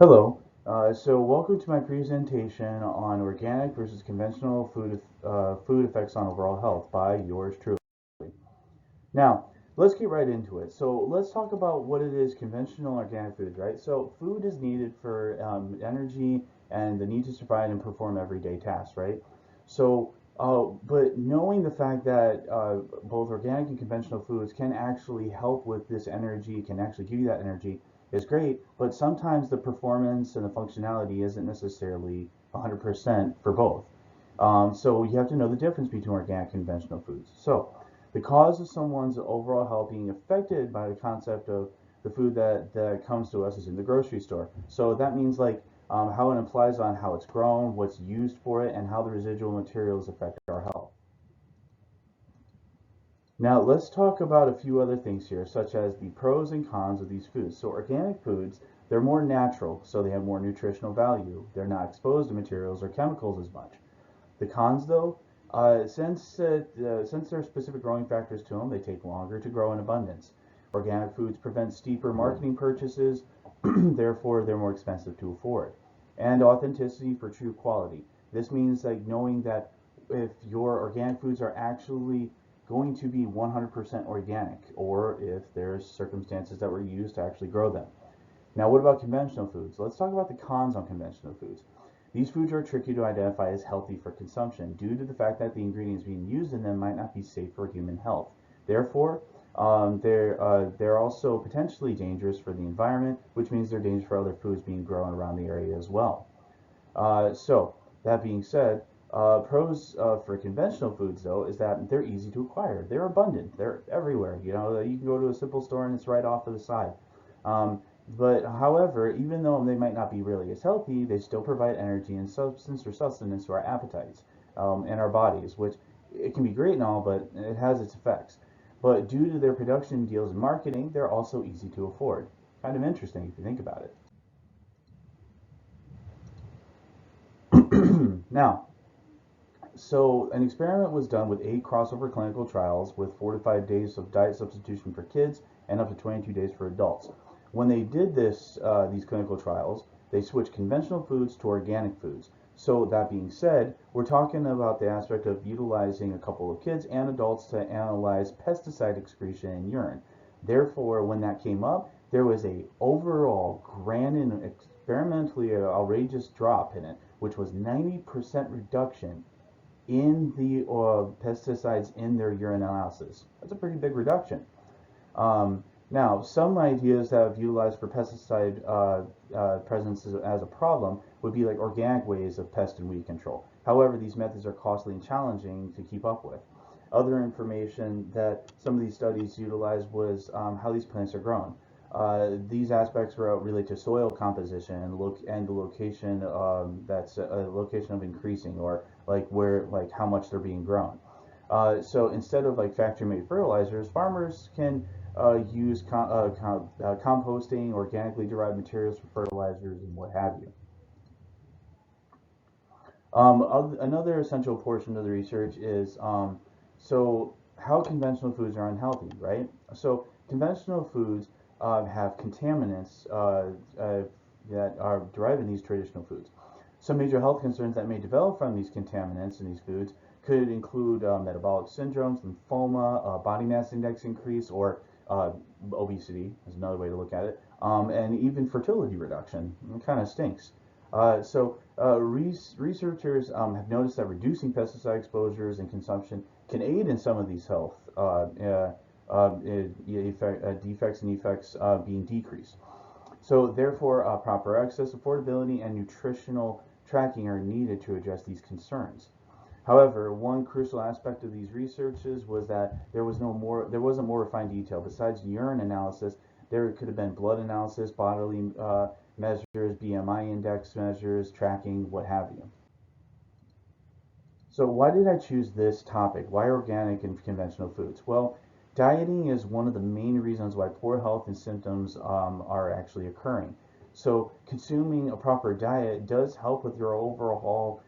Hello. So welcome to my presentation on organic versus conventional food effects on overall health by yours truly. Now, let's get right into it. So let's talk about what it is conventional organic foods, right? So food is needed for energy and the need to survive and perform everyday tasks, right? But knowing the fact that both organic and conventional foods can actually help with this energy, can actually give you that energy, is great. But sometimes the performance and the functionality isn't necessarily 100% for both. So you have to know the difference between organic and conventional foods. So the cause of someone's overall health being affected by the concept of the food that comes to us is in the grocery store. So that means like how it implies on how it's grown, what's used for it, and how the residual materials affect our health. Now let's talk about a few other things here, such as the pros and cons of these foods. So organic foods, they're more natural, so they have more nutritional value. They're not exposed to materials or chemicals as much. The cons, though, since there are specific growing factors to them, they take longer to grow in abundance. Organic foods prevent steeper marketing purchases, therefore they're more expensive to afford. And authenticity for true quality. This means like knowing that if your organic foods are actually going to be 100% organic, or if there's circumstances that were used to actually grow them. Now, what about conventional foods? Let's talk about the cons on conventional foods. These foods are tricky to identify as healthy for consumption due to the fact that the ingredients being used in them might not be safe for human health. Therefore, they're also potentially dangerous for the environment, which means they're dangerous for other foods being grown around the area as well. So, that being said, pros for conventional foods, though, is that they're easy to acquire. They're abundant. They're everywhere. You know, you can go to a simple store and it's right off to the side. Um, but however, even though they might not be really as healthy, they still provide energy and substance or sustenance to our appetites and our bodies, which it can be great and all, but it has its effects. But due to their production deals and marketing, they're also easy to afford. Kind of interesting if you think about it. Now, so an experiment was done with 8 crossover clinical trials with 4 to 5 days of diet substitution for kids and up to 22 days for adults. When they did these clinical trials, they switched conventional foods to organic foods. So that being said, we're talking about the aspect of utilizing a couple of kids and adults to analyze pesticide excretion in urine. Therefore, when that came up, there was a overall grand and experimentally outrageous drop in it, which was 90% reduction in the pesticides in their urine analysis. That's a pretty big reduction. Now, some ideas that have utilized for pesticide presence as a problem would be like organic ways of pest and weed control. However, these methods are costly and challenging to keep up with. Other information that some of these studies utilized was how these plants are grown. These aspects were relate to soil composition and the location that's a location of increasing or like where like how much they're being grown. So instead of like factory-made fertilizers, farmers can use composting, organically derived materials for fertilizers, and what have you. Another essential portion of the research is so how conventional foods are unhealthy, right? So conventional foods have contaminants that are derived in these traditional foods. Some major health concerns that may develop from these contaminants in these foods could include metabolic syndromes, lymphoma, body mass index increase, or obesity is another way to look at it, and even fertility reduction. It kind of stinks. Researchers have noticed that reducing pesticide exposures and consumption can aid in some of these health defects and effects being decreased. So, therefore, proper access, affordability, and nutritional tracking are needed to address these concerns. However, one crucial aspect of these researches was that there wasn't more refined detail. Besides urine analysis, there could have been blood analysis, bodily measures, BMI index measures, tracking, what have you. So why did I choose this topic? Why organic and conventional foods? Well, dieting is one of the main reasons why poor health and symptoms are actually occurring. So consuming a proper diet does help with your overall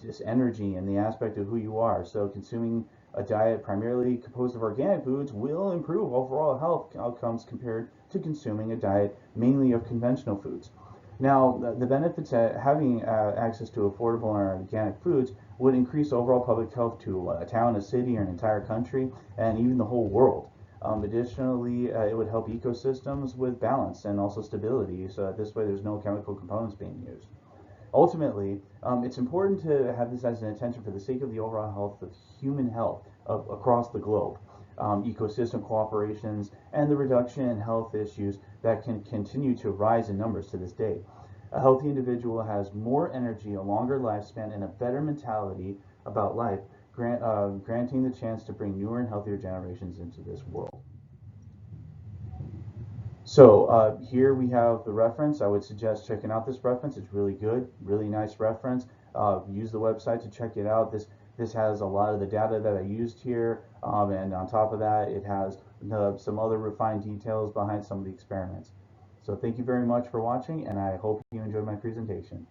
just energy and the aspect of who you are. So consuming a diet primarily composed of organic foods will improve overall health outcomes compared to consuming a diet mainly of conventional foods. Now, the benefits of having access to affordable and organic foods would increase overall public health to a town, a city, or an entire country, and even the whole world. Additionally, it would help ecosystems with balance and also stability, so that this way there's no chemical components being used. Ultimately, it's important to have this as an attention for the sake of the overall health of human health across the globe, ecosystem cooperations, and the reduction in health issues that can continue to rise in numbers to this day. A healthy individual has more energy, a longer lifespan, and a better mentality about life, granting the chance to bring newer and healthier generations into this world. So here we have the reference. I would suggest checking out this reference. It's really good, really nice reference. Use the website to check it out. This has a lot of the data that I used here, and on top of that, it has some other refined details behind some of the experiments. So thank you very much for watching, and I hope you enjoyed my presentation.